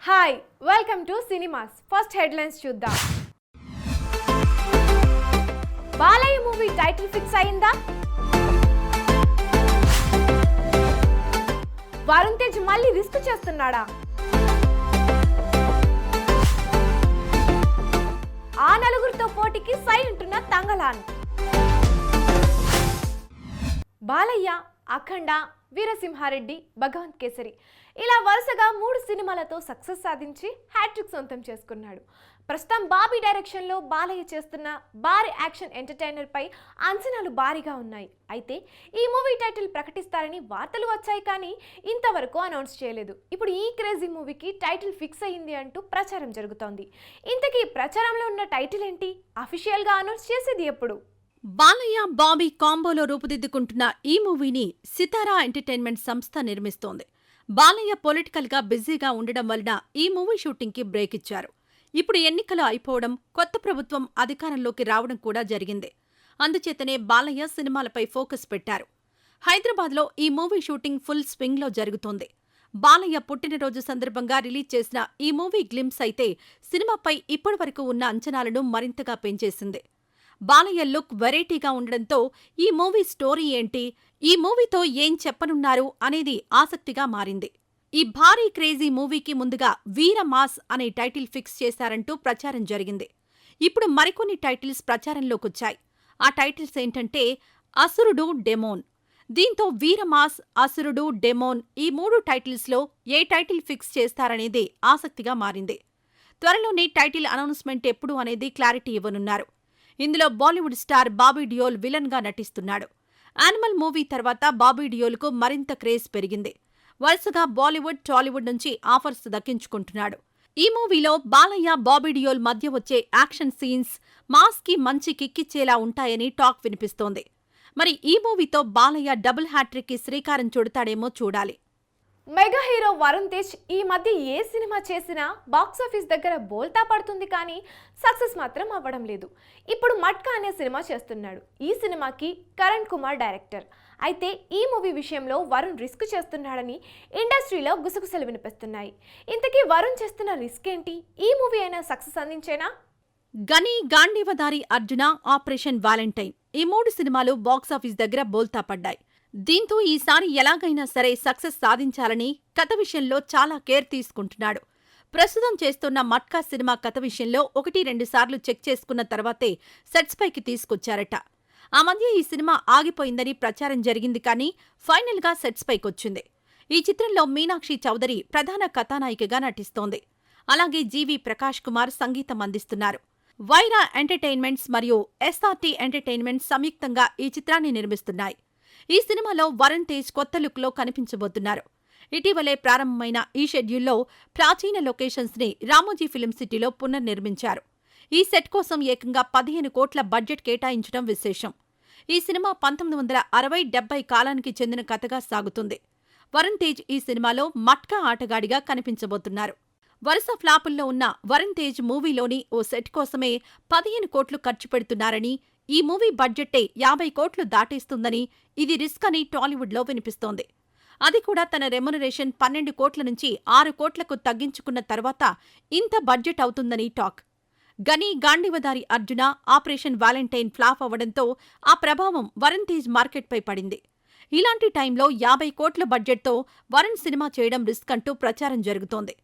Hi welcome to cinemas first headlines చూద్దాం. Balayya movie title fix అయిందా? వరుణ్ తేజ్ మళ్ళీ రిస్క్ చేస్తున్నాడా? ఆ నలుగురితో పోటీకి సై అంటున్న తంగలాన్. బాలయ్య, అఖండ, వీరసింహారెడ్డి, భగవంత్ కేసరి ఇలా వరుసగా 3 సినిమాలతో సక్సెస్ సాధించి హ్యాట్రిక్ సొంతం చేసుకున్నాడు. ప్రస్తుతం బాబీ డైరెక్షన్లో బాలయ్య చేస్తున్న భారీ యాక్షన్ ఎంటర్టైనర్ పై అంచనాలు భారీగా ఉన్నాయి. అయితే ఈ మూవీ టైటిల్ ప్రకటిస్తారని వార్తలు వచ్చాయి, కానీ ఇంతవరకు అనౌన్స్ చేయలేదు. ఇప్పుడు ఈ క్రేజీ మూవీకి టైటిల్ ఫిక్స్ అయ్యింది అంటూ ప్రచారం జరుగుతోంది. ఇంతకీ ప్రచారంలో ఉన్న టైటిల్ ఏంటి? అఫీషియల్గా అనౌన్స్ చేసేది ఎప్పుడు? బాలయ్య, బాబీ కాంబోలో రూపుదిద్దుకుంటున్న ఈ మూవీని సితారా ఎంటర్టైన్మెంట్ సంస్థ నిర్మిస్తోంది. బాలయ్య పొలిటికల్ గా బిజీగా ఉండడం వలన ఈ మూవీ షూటింగ్ కి బ్రేక్ ఇచ్చారు. ఇప్పుడు ఎన్నికలు అయిపోవడం, కొత్త ప్రభుత్వం అధికారంలోకి రావడం కూడా జరిగింది. అందుచేతనే బాలయ్య సినిమాలపై ఫోకస్ పెట్టారు. హైదరాబాద్లో ఈ మూవీ షూటింగ్ ఫుల్ స్వింగ్ లో జరుగుతోంది. బాలయ్య పుట్టినరోజు సందర్భంగా రిలీజ్ చేసిన ఈ మూవీ గ్లింప్స్ అయితే సినిమాపై ఇప్పటివరకు ఉన్న అంచనాలను మరింతగా పెంచేసింది. బాలయ్య లుక్ వెరైటీగా ఉండడంతో ఈ మూవీ స్టోరీ ఏంటి, ఈ మూవీతో ఏం చెప్పనున్నారు అనేది ఆసక్తిగా మారింది. ఈ భారీ క్రేజీ మూవీకి ముందుగా వీర మాస్ అనే టైటిల్ ఫిక్స్ చేశారంటూ ప్రచారం జరిగింది. ఇప్పుడు మరికొన్ని టైటిల్స్ ప్రచారంలోకొచ్చాయి. ఆ టైటిల్స్ ఏంటంటే అసురుడు, డెమోన్. దీంతో వీరమాస్, అసురుడు, డెమోన్ ఈ 3 టైటిల్స్లో ఏ టైటిల్ ఫిక్స్ చేస్తారనేది ఆసక్తిగా మారింది. త్వరలోనే టైటిల్ అనౌన్స్మెంట్ ఎప్పుడు అనేది క్లారిటీ ఇవ్వనున్నారు. ఇందులో బాలీవుడ్ స్టార్ బాబీ డియోల్ విలన్ గా నటిస్తున్నాడు. యానిమల్ మూవీ తర్వాత బాబీ డియోల్కు మరింత క్రేజ్ పెరిగింది. వరుసగా బాలీవుడ్, టాలీవుడ్ నుంచి ఆఫర్స్ దక్కించుకుంటున్నాడు. ఈ మూవీలో బాలయ్య, బాబీ డియోల్ మధ్య వచ్చే యాక్షన్ సీన్స్ మాస్ కి మంచి కిక్కిచ్చేలా ఉంటాయని టాక్ వినిపిస్తోంది. మరి ఈ మూవీతో బాలయ్య డబుల్ హ్యాట్రిక్ కి శ్రీకారం చుడతాడేమో చూడాలి. మెగా హీరో వరుణ్ తేజ్ ఈ మధ్య ఏ సినిమా చేసినా బాక్సాఫీస్ దగ్గర బోల్తా పడుతుంది, కానీ సక్సెస్ మాత్రం అవ్వడం లేదు. ఇప్పుడు మట్కా అనే సినిమా చేస్తున్నాడు. ఈ సినిమాకి కరణ్ కుమార్ డైరెక్టర్. అయితే ఈ మూవీ విషయంలో వరుణ్ రిస్క్ చేస్తున్నాడని ఇండస్ట్రీలో గుసగుసలు వినిపిస్తున్నాయి. ఇంతకీ వరుణ్ చేస్తున్న రిస్క్ ఏంటి? ఈ మూవీ అయినా సక్సెస్ అందించేనా? గని, గాంధీవదారి అర్జున, ఆపరేషన్ వాలంటైన్ ఈ 3 సినిమాలు బాక్సాఫీస్ దగ్గర బోల్తా పడ్డాయి. దీంతో ఈసారి ఎలాగైనా సరే సక్సెస్ సాధించాలని కథ విషయంలో చాలా కేర్ తీసుకుంటున్నాడు. ప్రస్తుతం చేస్తున్న మట్కా సినిమా కథ విషయంలో 1-2 సార్లు చెక్ చేసుకున్న తర్వాతే సెట్స్ పైకి తీసుకొచ్చారట. ఆ మధ్య ఈ సినిమా ఆగిపోయిందని ప్రచారం జరిగింది, కానీ ఫైనల్ గా సెట్స్ పైకొచ్చింది. ఈ చిత్రంలో మీనాక్షి చౌదరి ప్రధాన కథానాయికగా నటిస్తోంది. అలాగే జీవి ప్రకాష్ కుమార్ సంగీతం అందిస్తున్నారు. వైరా ఎంటర్టైన్మెంట్స్ మరియు ఎస్ఆర్టీ ఎంటర్టైన్మెంట్స్ సంయుక్తంగా ఈ చిత్రాన్ని నిర్మిస్తున్నాయి. ఈ సినిమాలో వరుణ్ తేజ్ కొత్త లుక్ లో కనిపించబోతున్నారు. ఇటీవలే ప్రారంభమైన ఈ షెడ్యూల్లో ప్రాచీన లొకేషన్స్ ని రామోజీ ఫిల్మ్ సిటీలో పునర్నిర్మించారు. ఈ సెట్ కోసం ఏకంగా 15 కోట్ల బడ్జెట్ కేటాయించడం విశేషం. ఈ సినిమా 1960-70 కాలానికి చెందిన కథగా సాగుతుంది. వరుణ్ తేజ్ ఈ సినిమాలో మట్కా ఆటగాడిగా కనిపించబోతున్నారు. వరుస ఫ్లాపుల్లో ఉన్న వరుణ్ తేజ్ మూవీలోని ఓ సెట్ కోసమే 15 కోట్లు ఖర్చు పెడుతున్నారని, ఈ మూవీ బడ్జెట్టే 50 కోట్లు దాటేస్తుందని, ఇది రిస్క్ అని టాలీవుడ్లో వినిపిస్తోంది. అది కూడా తన రెమ్యునరేషన్ 12 కోట్ల నుంచి 6 కోట్లకు తగ్గించుకున్న తర్వాత ఇంత బడ్జెట్ అవుతుందని టాక్. గని, Gandeevadhari Arjuna, operation Valentine flop అవ్వడంతో ఆ ప్రభావం వరుణ్ తేజ్ మార్కెట్పై పడింది. ఇలాంటి టైంలో 50 కోట్ల బడ్జెట్తో వరుణ్ సినిమా చేయడం రిస్క్ అంటూ ప్రచారం జరుగుతోంది.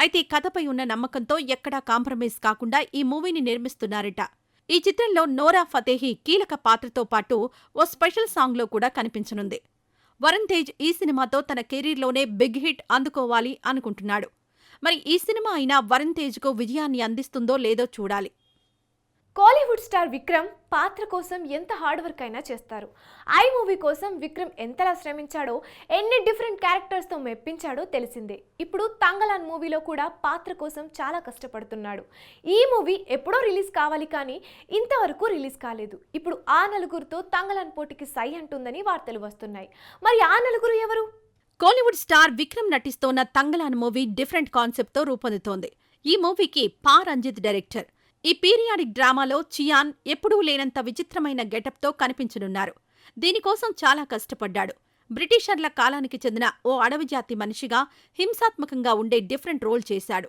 అయితే కథపై ఉన్న నమ్మకంతో ఎక్కడా కాంప్రమైజ్ కాకుండా ఈ మూవీని నిర్మిస్తున్నారట. ఈ చిత్రంలో నోరా ఫతేహి కీలక పాత్రతో పాటు ఓ స్పెషల్ సాంగ్లో కూడా కనిపించనుంది. వరుణ్ తేజ్ ఈ సినిమాతో తన కెరీర్లోనే బిగ్ హిట్ అందుకోవాలి అనుకుంటున్నాడు. మరి ఈ సినిమా అయినా వరుణ్ తేజ్కు విజయాన్ని అందిస్తుందో లేదో చూడాలి. కోలీవుడ్ స్టార్ విక్రమ్ పాత్ర కోసం ఎంత హార్డ్ వర్క్ అయినా చేస్తారు. ఐ మూవీ కోసం విక్రమ్ ఎంతలా శ్రమించాడో, ఎన్ని డిఫరెంట్ క్యారెక్టర్స్తో మెప్పించాడో తెలిసిందే. ఇప్పుడు తంగలాన్ మూవీలో కూడా పాత్ర కోసం చాలా కష్టపడుతున్నాడు. ఈ మూవీ ఎప్పుడో రిలీజ్ కావాలి, కానీ ఇంతవరకు రిలీజ్ కాలేదు. ఇప్పుడు ఆ నలుగురితో తంగలాన్ పోటీకి సై అంటుందని వార్తలు వస్తున్నాయి. మరి ఆ నలుగురు ఎవరు? కోలీవుడ్ స్టార్ విక్రమ్ నటిస్తోన్న తంగలాన్ మూవీ డిఫరెంట్ కాన్సెప్ట్తో రూపొందుతోంది. ఈ మూవీకి పా రంజిత్ డైరెక్టర్. ఈ పీరియాడిక్ డ్రామాలో చియాన్ ఎప్పుడూ లేనంత విచిత్రమైన గెటప్తో కనిపించనున్నారు. దీనికోసం చాలా కష్టపడ్డాడు. బ్రిటిషర్ల కాలానికి చెందిన ఓ అడవి జాతి మనిషిగా హింసాత్మకంగా ఉండే డిఫరెంట్ రోల్ చేశాడు.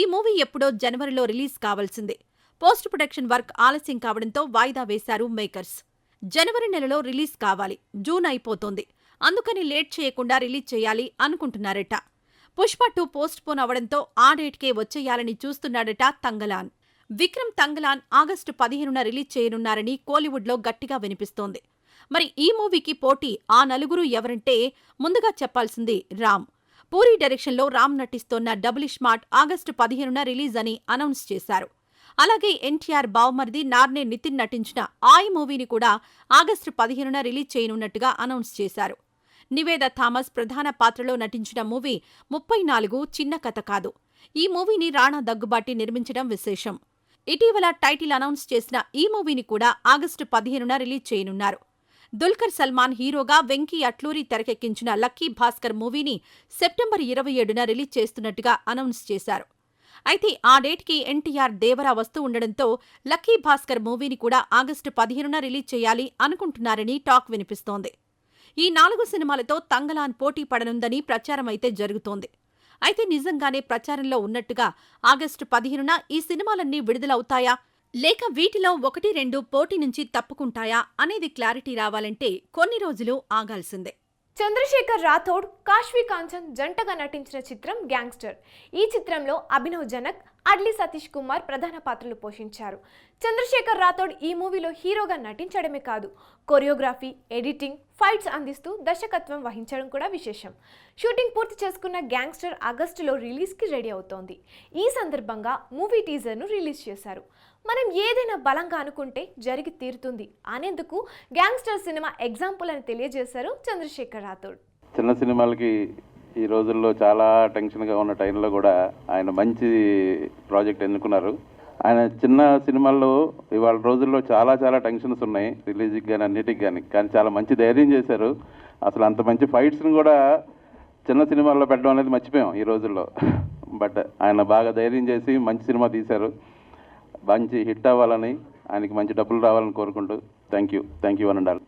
ఈ మూవీ ఎప్పుడో జనవరిలో రిలీజ్ కావాల్సిందే. పోస్ట్ ప్రొడక్షన్ వర్క్ ఆలస్యం కావడంతో వాయిదా వేశారు మేకర్స్. జనవరి నెలలో రిలీజ్ కావాలి, జూన్ అయిపోతోంది. అందుకని లేట్ చేయకుండా రిలీజ్ చేయాలి అనుకుంటున్నారట. పుష్ప 2 పోస్ట్ పోన్ అవడంతో ఆ డేట్కే వచ్చేయాలని చూస్తున్నాడట తంగలాన్. విక్రమ్ తంగలాన్ ఆగస్టు 15న రిలీజ్ చేయనున్నారని కోలీవుడ్లో గట్టిగా వినిపిస్తోంది. మరి ఈ మూవీకి పోటీ ఆ నలుగురు ఎవరంటే ముందుగా చెప్పాల్సింది రామ్. పూరీ డైరెక్షన్లో రామ్ నటిస్తోన్న డబుల్ స్మార్ట్ ఆగస్టు 15న రిలీజ్ అని అనౌన్స్ చేశారు. అలాగే ఎన్టీఆర్ బావమరిది నార్నే నితిన్ నటించిన ఆయ్ మూవీని కూడా ఆగస్టు 15న రిలీజ్ చేయనున్నట్టుగా అనౌన్స్ చేశారు. నివేద థామస్ ప్రధాన పాత్రలో నటించిన మూవీ 34 చిన్న కథ కాదు. ఈ మూవీని రాణా దగ్గుబాటి నిర్మించడం విశేషం. ఇటీవల టైటిల్ అనౌన్స్ చేసిన ఈ మూవీని కూడా ఆగస్టు 15న రిలీజ్ చేయనున్నారు. దుల్కర్ సల్మాన్ హీరోగా వెంకీ అట్లూరి తెరకెక్కించిన లక్కీ భాస్కర్ మూవీని సెప్టెంబర్ 27న రిలీజ్ చేస్తున్నట్టుగా అనౌన్స్ చేశారు. అయితే ఆ డేట్కి ఎన్టీఆర్ దేవరా వస్తూ ఉండడంతో లక్కీ భాస్కర్ మూవీని కూడా ఆగస్టు 15న రిలీజ్ చేయాలి అనుకుంటున్నారని టాక్ వినిపిస్తోంది. ఈ 4 సినిమాలతో తంగలాన్ పోటీ పడనుందని ప్రచారమైతే జరుగుతోంది. అయితే నిజంగానే ప్రచారంలో ఉన్నట్టుగా ఆగస్టు 15న ఈ సినిమాలన్నీ విడుదలవుతాయా, లేక వీటిలో 1-2 పోటీ నుంచి తప్పుకుంటాయా అనేది క్లారిటీ రావాలంటే కొన్ని రోజులు ఆగాల్సిందే. చంద్రశేఖర్ రాథోడ్, కాశ్వీ కాంచన్ జంటగా నటించిన చిత్రం గ్యాంగ్స్టర్. ఈ చిత్రంలో అభినవ్ జనక్, అడ్లీ సతీష్ కుమార్ ప్రధాన పాత్రలు పోషించారు. చంద్రశేఖర్ రాథోడ్ ఈ మూవీలో హీరోగా నటించడమే కాదు, కొరియోగ్రఫీ, ఎడిటింగ్, ఫైట్స్ అందిస్తూ దర్శకత్వం వహించడం కూడా విశేషం. షూటింగ్ పూర్తి చేసుకున్న గ్యాంగ్స్టర్ ఆగస్టులో రిలీజ్కి రెడీ అవుతోంది. ఈ సందర్భంగా మూవీ టీజర్ను రిలీజ్ చేశారు. మనం ఏదైనా బలంగా అనుకుంటే జరిగి తీరుతుంది అనేందుకు గ్యాంగ్స్టర్ సినిమా ఎగ్జాంపుల్ అని తెలియజేశారు చంద్రశేఖర్ రాథోడ్. చిన్న సినిమాలకి ఈ రోజుల్లో చాలా టెన్షన్గా ఉన్న టైంలో కూడా ఆయన మంచి ప్రాజెక్ట్ ఎన్నుకున్నారు. ఆయన చిన్న సినిమాల్లో ఇవాళ రోజుల్లో చాలా చాలా టెన్షన్స్ ఉన్నాయి, రిలీజ్కి కానీ అన్నిటికి కానీ చాలా మంచి ధైర్యం చేశారు. అసలు అంత మంచి ఫైట్స్ని కూడా చిన్న సినిమాల్లో పెట్టడం అనేది మర్చిపోయాం ఈ రోజుల్లో. బట్ ఆయన బాగా ధైర్యం చేసి మంచి సినిమా తీశారు. మంచి హిట్ అవ్వాలని, ఆయనకి మంచి డబ్బులు రావాలని కోరుకుంటూ థ్యాంక్ యూ అని ఉండాలి.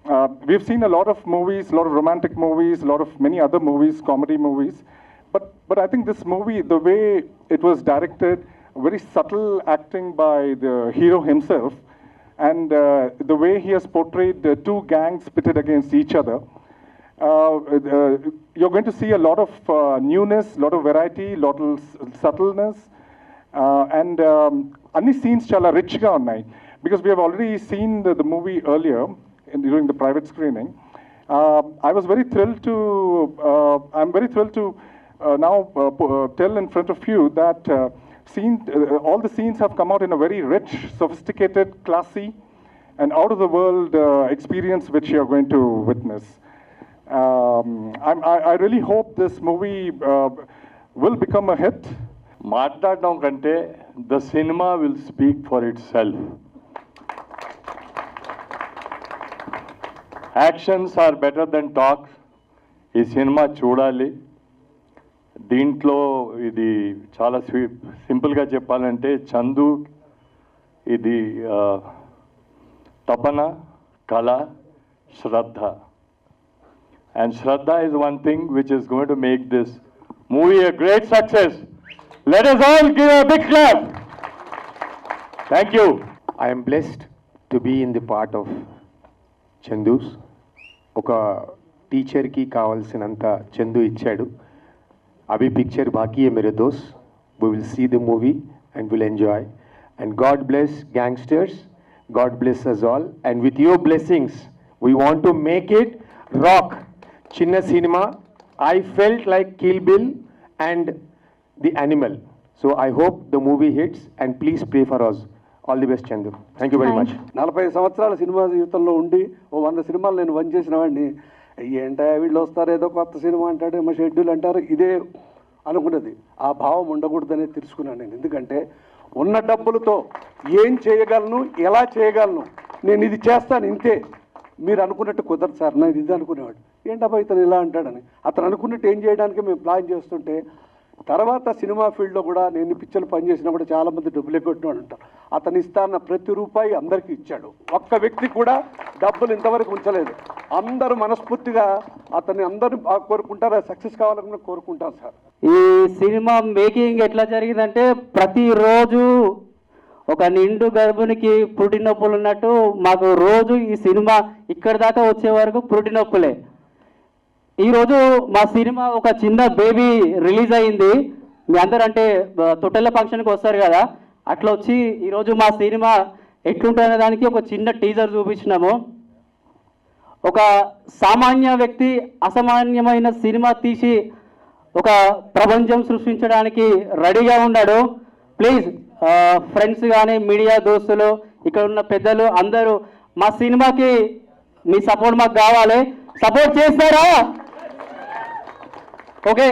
We've seen a lot of movies, a lot of romantic movies, a lot of many other movies, comedy movies. But I think this movie, the way it was directed, very subtle acting by the hero himself, and the way he has portrayed two gangs pitted against each other, you're going to see a lot of newness, a lot of variety, a lot of subtleness, and any scenes chala rich ga unnai, because we have already seen the movie earlier during the private screening. I was very thrilled to I'm very thrilled to now tell in front of you that all the scenes have come out in a very rich, sophisticated, classy and out of the world experience which you are going to witness. I really hope this movie will become a hit. మాట్లాడడం కంటే the cinema will speak for itself. Actions are better than talks. ఈ cinema చూడాలి. దీంట్లో ఇది చాలా సింపుల్గా చెప్పాలంటే చందు ఇది తపన, కళ, శ్రద్ధ. And Shraddha is one thing which is going to make this movie a great success. Let us all give a big clap. Thank you. I am blessed to be in the part of Chandus. ఒక టీచర్కి కావాల్సినంత చందు ఇచ్చాడు. అభి picture బాకీ high మేరే దోస్త్. We will see the movie and will enjoy. And God bless gangsters. God bless us all. And with your blessings, we want to make it rock. చిన్న cinema. I felt like Kill Bill and The Animal. So I hope the movie hits and please pray for us. All the best, Chandu. Thank you very much. 40 సంవత్సరాల cinema జీవితంలో ఉండి 100 సినిమాలు నేను one చేసిన వాడిని, ఏంటో వీళ్ళు వస్తారు ఏదో కొత్త సినిమా అంటాడు, మా షెడ్యూల్ అంటారు, ఇదే అనుకున్నది. ఆ భావం ఉండకూడదనే తెలుసుకున్నాను నేను. ఎందుకంటే ఉన్న డబ్బులతో ఏం చేయగలను, ఎలా చేయగలను, నేను ఇది చేస్తాను ఇంతే, మీరు అనుకున్నట్టు కుదరదు సార్, నేను ఇది అనుకునేవాడు. ఏంటబ్బా ఇతను ఇలా అంటాడని. అతను అనుకున్నట్టు ఏం చేయడానికి మేము ప్లాన్ చేస్తుంటే తర్వాత సినిమా ఫీల్డ్లో కూడా నేను పిక్చర్లు పనిచేసినా కూడా చాలామంది డబ్బులు కొట్టిన వాళ్ళు ఉంటారు. అతను ఇస్తాన్న ప్రతి రూపాయి అందరికీ ఇచ్చాడు. ఒక్క వ్యక్తి కూడా డబ్బులు ఇంతవరకు ఉంచలేదు. అందరూ మనస్ఫూర్తిగా అతన్ని అందరూ కోరుకుంటారు, సక్సెస్ కావాలని కోరుకుంటారు సార్. ఈ సినిమా మేకింగ్ ఎట్లా జరిగిందంటే ప్రతిరోజు ఒక నిండు గర్భిణికి పురిటి నొప్పులు ఉన్నట్టు మాకు రోజు ఈ సినిమా ఇక్కడి దాకా వచ్చే వరకు పురిటి నొప్పులే. ఈరోజు మా సినిమా ఒక చిన్న బేబీ రిలీజ్ అయింది. మీ అందరూ అంటే తొట్టెల ఫంక్షన్కి వస్తారు కదా, అట్లా వచ్చి ఈరోజు మా సినిమా ఎట్లుంటుందనే దానికి ఒక చిన్న టీజర్ చూపించినాము. ఒక సామాన్య వ్యక్తి అసామాన్యమైన సినిమా తీసి ఒక ప్రపంచం సృష్టించడానికి రెడీగా ఉన్నాడు. ప్లీజ్ ఫ్రెండ్స్ కానీ మీడియా దోస్తులు ఇక్కడ ఉన్న పెద్దలు అందరూ మా సినిమాకి మీ సపోర్ట్ మాకు కావాలి. సపోర్ట్ చేస్తారా? ఓకే,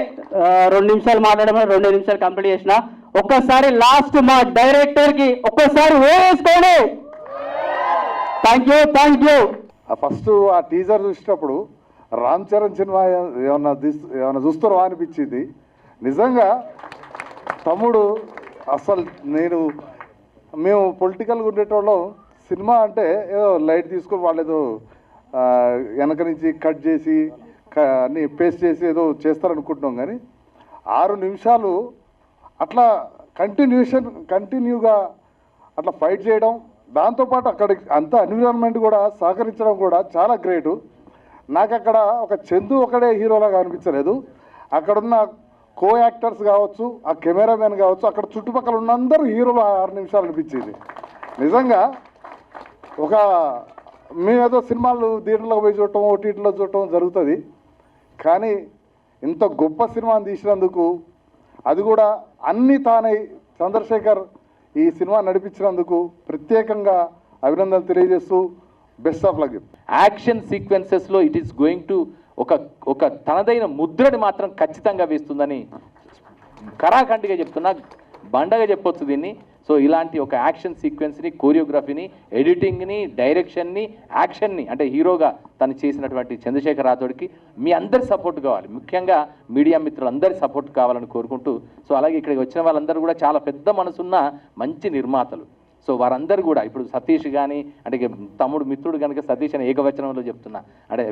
2 నిమిషాలు మాట్లాడమని 2 నిమిషాలు కంప్లీట్ చేసిన. ఒక్కసారి లాస్ట్ మా డైరెక్టర్కి ఒక్కసారి వేసుకోండి. Thank you. ఫస్ట్ ఆ టీజర్ చూసినప్పుడు రామ్ చరణ్ సినిమా ఏమన్నా చూస్తారో అనిపించింది. నిజంగా తమ్ముడు అసలు మేము పొలిటికల్గా ఉండేటోళ్ళం. సినిమా అంటే ఏదో లైట్ తీసుకొని వాళ్ళు ఏదో వెనక నుంచి కట్ చేసి అన్నీ పేస్ట్ చేసి ఏదో చేస్తారనుకుంటున్నాం. కానీ 6 నిమిషాలు అట్లా కంటిన్యూగా అట్లా ఫైట్ చేయడం, దాంతోపాటు అక్కడ అంత ఎన్విరాన్మెంట్ కూడా సహకరించడం కూడా చాలా గ్రేటు. నాకు అక్కడ ఒక చందు ఒకడే హీరోలాగా అనిపించలేదు. అక్కడున్న కో యాక్టర్స్ కావచ్చు, ఆ కెమెరామెన్ కావచ్చు, అక్కడ చుట్టుపక్కల ఉన్న అందరూ హీరోలు 6 నిమిషాలు అనిపించేది. నిజంగా మేమేదో సినిమాలు థియేటర్లో పోయి చూడటం, ఓటీటీలో చూడటం జరుగుతుంది. కానీ ఇంత గొప్ప సినిమాని తీసినందుకు, అది కూడా అన్నీ తానై చంద్రశేఖర్ ఈ సినిమా నడిపించినందుకు ప్రత్యేకంగా అభినందనలు తెలియజేస్తూ బెస్ట్ ఆఫ్ లక్. యాక్షన్ సీక్వెన్సెస్లో ఇట్ ఈస్ గోయింగ్ టు ఒక తనదైన ముద్రని మాత్రం ఖచ్చితంగా వేస్తుందని కరాఖండిగా చెప్తున్నా, బండగా చెప్పొచ్చు దీన్ని. సో ఇలాంటి ఒక యాక్షన్ సీక్వెన్స్ని, కోరియోగ్రఫీని, ఎడిటింగ్ని, డైరెక్షన్ని, యాక్షన్ని అంటే హీరోగా తను చేసినటువంటి చంద్రశేఖర్ రాథోడ్కి మీ అందరి సపోర్ట్ కావాలి. ముఖ్యంగా మీడియా మిత్రులందరి సపోర్ట్ కావాలని కోరుకుంటూ, సో అలాగే ఇక్కడికి వచ్చిన వాళ్ళందరూ కూడా చాలా పెద్ద మనసున్న మంచి నిర్మాతలు. సో వారందరూ కూడా ఇప్పుడు సతీష్ కానీ, అంటే తమ్ముడు మిత్రుడు కనుక సతీష్ అని ఏకవచనంలో చెప్తున్నా, అంటే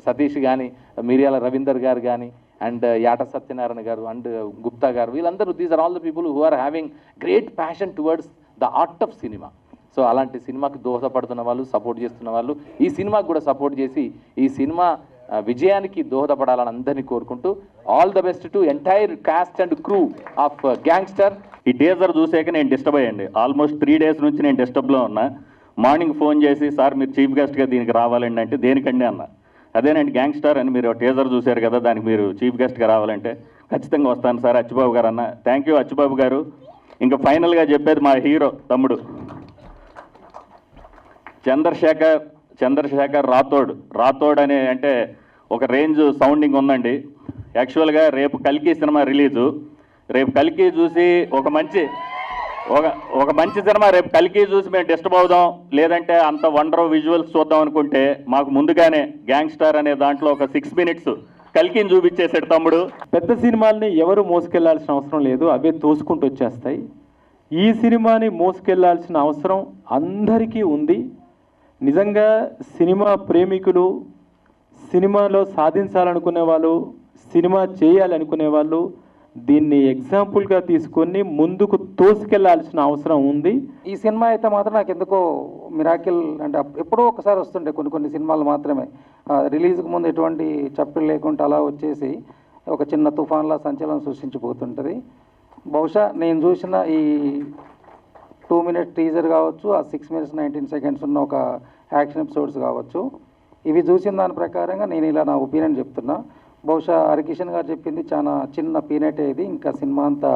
సతీష్ కానీ, మిరియాల రవీందర్ గారు కానీ, అండ్ యాట సత్యనారాయణ గారు అండ్ గుప్తా గారు, వీళ్ళందరూ these are all the people who are having great passion towards the art of cinema. సో అలాంటి సినిమాకి దోహదపడుతున్న వాళ్ళు, సపోర్ట్ చేస్తున్న వాళ్ళు, ఈ సినిమాకి కూడా సపోర్ట్ చేసి ఈ సినిమా విజయానికి దోహదపడాలని అందరినీ కోరుకుంటూ all the best to entire cost and crew of gangster. ఈ టీజర్ చూసాక నేను డిస్టర్బ్ అయ్యండి. ఆల్మోస్ట్ 3 days నుంచి నేను డిస్టర్బ్లో ఉన్నా. మార్నింగ్ ఫోన్ చేసి సార్ మీరు చీఫ్ గెస్ట్గా దీనికి రావాలండి అంటే దేనికండి అన్న. అదేనండి గ్యాంగ్స్టర్ అని మీరు టీజర్ చూశారు కదా, దానికి మీరు చీఫ్ గెస్ట్గా రావాలంటే ఖచ్చితంగా వస్తాను సార్ అచ్చిబాబు గారు అన్న. థ్యాంక్ యూ అచ్చిబాబు గారు. ఇంకా ఫైనల్గా చెప్పేది మా హీరో తమ్ముడు చంద్రశేఖర్ రాథోడ్ అనే అంటే ఒక రేంజ్ సౌండింగ్ ఉందండి. యాక్చువల్గా రేపు కల్కి సినిమా రిలీజు. రేపు కల్కి చూసి ఒక మంచి సినిమా రేపు కల్కి చూసి మేము డిస్టర్బ్ అవుదాం, లేదంటే అంత వండర్ విజువల్స్ చూద్దాం అనుకుంటే మాకు ముందుగానే గ్యాంగ్స్టర్ అనే దాంట్లో ఒక 6 minutes కల్కిని చూపించేసాడు తమ్ముడు. పెద్ద సినిమాల్ని ఎవరు మోసుకెళ్లాల్సిన అవసరం లేదు, అవే తోసుకుంటూ వచ్చేస్తాయి. ఈ సినిమాని మోసుకెళ్లాల్సిన అవసరం అందరికీ ఉంది. నిజంగా సినిమా ప్రేమికులు, సినిమాలో సాధించాలనుకునే వాళ్ళు, సినిమా చేయాలనుకునే వాళ్ళు దీన్ని ఎగ్జాంపుల్గా తీసుకొని ముందుకు తోసుకెళ్లాల్సిన అవసరం ఉంది. ఈ సినిమా అయితే మాత్రం నాకు ఎందుకో మిరాకిల్ అంటే ఎప్పుడో ఒకసారి వస్తుండే కొన్ని సినిమాలు మాత్రమే రిలీజ్కి ముందు ఎటువంటి చప్పులు లేకుండా అలా వచ్చేసి ఒక చిన్న తుఫాన్లా సంచలనం సృష్టించిపోతుంటుంది. బహుశా నేను చూసిన ఈ 2 minute టీజర్ కావచ్చు, ఆ 6 minutes 19 seconds ఉన్న ఒక యాక్షన్ ఎపిసోడ్స్ కావచ్చు, ఇవి చూసిన దాని ప్రకారంగా నేను ఇలా నా ఒపీనియన్ చెప్తున్నా. బహుశా హరికిషన్ గారు చెప్పింది చాలా చిన్న పీనటే, ఇది ఇంకా సినిమా అంతా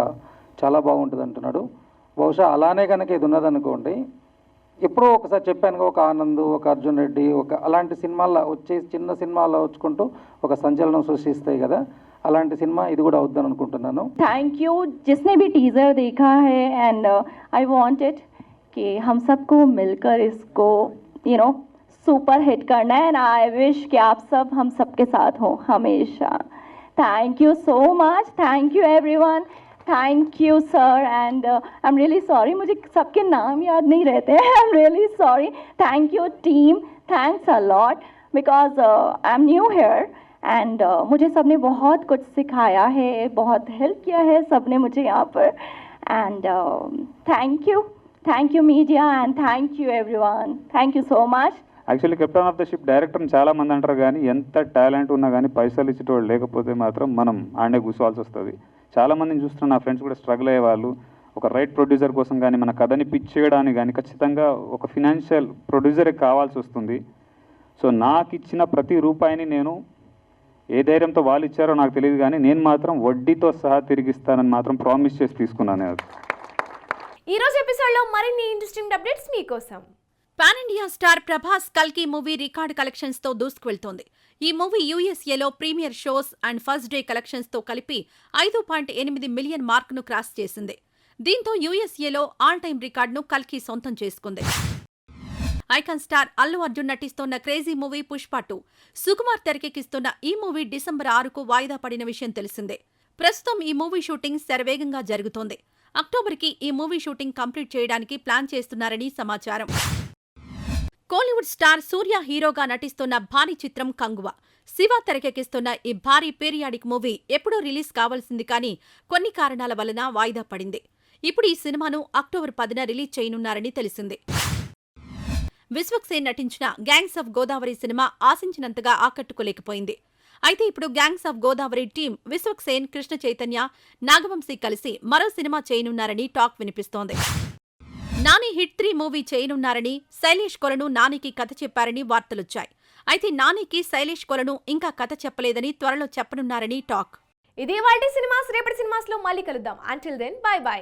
చాలా బాగుంటుంది అంటున్నాడు. బహుశా అలానే కనుక ఇది ఉన్నదనుకోండి, ఎప్పుడో ఒకసారి చెప్పాను ఒక ఆనంద్, ఒక అర్జున్ రెడ్డి, ఒక అలాంటి సినిమాల్లో వచ్చేసి చిన్న సినిమాల్లో వచ్చుకుంటూ ఒక సంచలనం సృష్టిస్తాయి కదా, అలాంటి సినిమా ఇది కూడా అవుద్దని అనుకుంటున్నాను. थैंक यू जिसने भी टीज़र देखा है एंड आई वांटेड कि हम सबको मिलकर इसको सुपर हिट करना है एंड आई विश कि आप सब हम सबके साथ हो हमेशा. Thank you so much. Thank you everyone. Thank you sir, and I'm really sorry मुझे सबके नाम याद नहीं रहते हैं. I'm really sorry. Thank you team. Thanks a lot because I'm new here and मुझे सबने बहुत कुछ सिखाया है, बहुत हेल्प किया है सबने मुझे यहाँ पर. And thank you media and thank you everyone. Thank you so much. Actually captain of the ship డైరెక్టర్ని చాలా మంది అంటారు, కానీ ఎంత టాలెంట్ ఉన్నా కానీ పైసలు ఇచ్చేటోళ్ళు లేకపోతే మాత్రం మనం ఆడే కూర్చోవాల్సి వస్తుంది. చాలా మందిని చూస్తున్న నా ఫ్రెండ్స్ కూడా స్ట్రగుల్ అయ్యేవాళ్ళు. ఒక రైట్ ప్రొడ్యూసర్ కోసం కానీ మన కథని పిచ్ చేయడానికి కానీ ఖచ్చితంగా ఒక ఫినాన్షియల్ ప్రొడ్యూసరే కావాల్సి వస్తుంది. సో నాకు ఇచ్చిన ప్రతి రూపాయిని నేను ఏ ధైర్యంతో వాళ్ళు ఇచ్చారో నాకు తెలియదు, కానీ నేను మాత్రం వడ్డీతో సహా తిరిగిస్తానని మాత్రం ప్రామిస్ చేసి తీసుకున్నాను. ఈ రోజు ఎపిసోడ్ లో మరిన్ని ఇంట్రెస్టింగ్ అప్డేట్స్ మీకోసం. పాన్ ఇండియా స్టార్ ప్రభాస్ కల్కి మూవీ రికార్డ్ కలెక్షన్స్ తో దూసుకువెళ్తోంది. ఈ మూవీ యూఎస్ఏలో premiere shows and first day collections తో కలిపి 5.8 మిలియన్ మార్క్ ను క్రాస్ చేసింది. దీంతో యూఎస్ఏలో ఆల్ టైమ్ రికార్డును కల్కి సొంతం చేసుకుంది. ఐకాన్ స్టార్ అల్లు అర్జున్ నటిస్తోన్న క్రేజీ మూవీ పుష్ప 2 సుకుమార్ తెరకెక్కిస్తున్న ఈ మూవీ డిసెంబర్ 6కు వాయిదా పడిన విషయం తెలిసిందే. ప్రస్తుతం ఈ మూవీ షూటింగ్ శరవేగంగా జరుగుతోంది. అక్టోబర్కి ఈ మూవీ షూటింగ్ కంప్లీట్ చేయడానికి ప్లాన్ చేస్తున్నారని సమాచారం. కోలీవుడ్ స్టార్ సూర్య హీరోగా నటిస్తున్న భారీ చిత్రం కంగువ. శివ తెరకెక్కిస్తున్న ఈ భారీ పీరియాడిక్ మూవీ ఎప్పుడో రిలీజ్ కావాల్సింది, కానీ కొన్ని కారణాల వలన వాయిదా పడింది. ఇప్పుడు ఈ సినిమాను అక్టోబర్ 10న రిలీజ్ చేయనున్నారని తెలిసింది. విశ్వక్సేన్ నటించిన గ్యాంగ్స్ ఆఫ్ గోదావరి సినిమా ఆశించినంతగా ఆకట్టుకోలేకపోయింది. అయితే ఇప్పుడు gangs of Godavari team Vishwaksen, Krishna Chaitanya, Nagavamsi కలిసి మరో సినిమా చేయనున్నారని టాక్ వినిపిస్తోంది. నాని హిట్ 3 మూవీ చేయనున్నారని శైలేష్ కొలను నానికి కథ చెప్పారని వార్తలొచ్చాయి. అయితే నానికి శైలేష్ కొలను ఇంకా కథ చెప్పలేదని త్వరలో చెప్పనున్నారని టాక్. ఇది వాటి సినిమాస్. రేపటి సినిమాస్ లో మళ్ళీ కలుద్దాం. Until then bye by.